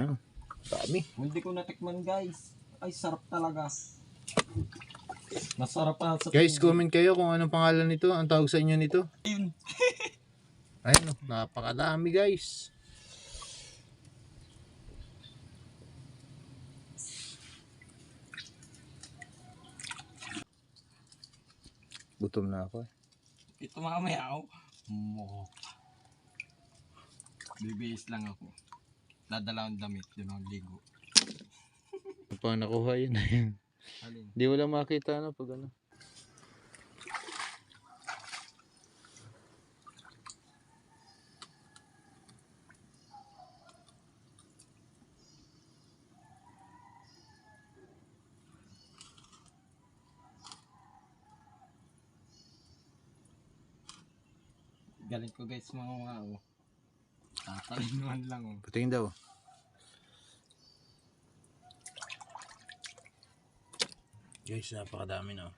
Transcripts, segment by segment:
Ayun. Dami. Hindi ko natikman guys. Ay sarap talaga. Masarap pa sa Guys, comment kayo kung anong pangalan nito. Ang tawag sa inyo nito. Ayun. Ayun, napakadami guys. Gutom na ako. Ito mamaya ako. Mo. Bibihis lang ako. Dadala ang damit. Yun ang ligo. Ano pa nakuha yun? Alin? Di wala makita ano pag ano. Galing ko guys mga oh. Tatalinuhan lang oh. Patingin daw. Guys, napakadami na.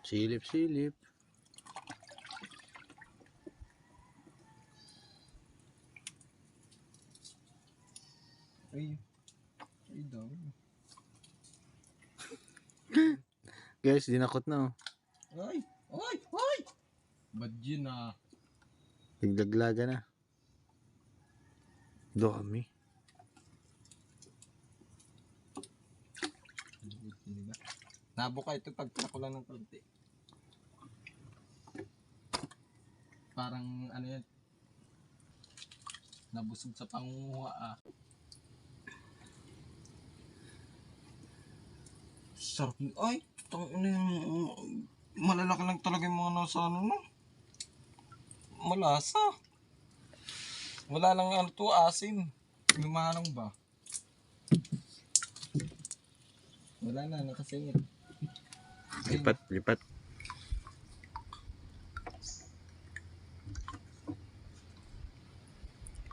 Silip. Ay dami. Guys, dinakot na oh. Ay! Ba't yun ah? Naglaglaga na. Dami. Nabuka ito pagka ko lang ng konti. Parang ano yan. Nabusog sa pangunguha ah. Sarap. Ay! Malalaki lang talaga yung mga nasa ano no? Malasa. Wala lang ano to, asim. Lumanong ba? Wala na, nakasingit. Lipat.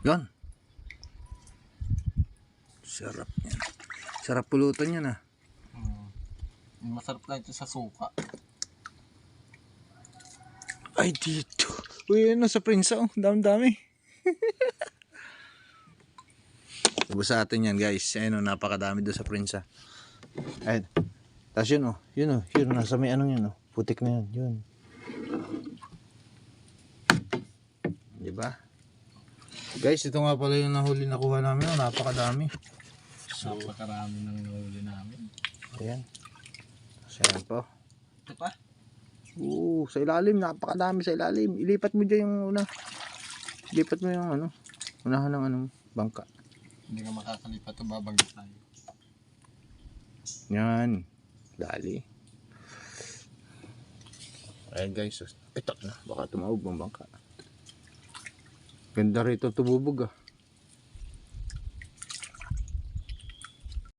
Yan. Sarap yan. Sarap pulutan yan ah. Masarap lang ito sa suka. Ay, dito. Uy, ano sa prinsa oh. Dami. Ubus sa atin yan guys. Ayun oh, napakadami doon sa prinsa. Ayun. Tapos yun oh. Yun nasa may anong yun oh. Putik na yun. Diba? Guys, ito nga pala yung nahuli na kuha namin oh. Napakadami. Napakarami ng nahuli namin. Ayan. Ayan po. Ito pa? Sa ilalim. Napakadami sa ilalim. Ilipat mo dyan yung una. Ilipat mo yung ano. Unahan ng ano, bangka. Hindi ka makakalipat o babangga tayo. Yan. Dali. Ayan guys. Ito na. Baka tumawag ang bangka. Ganda rito tumubog ah.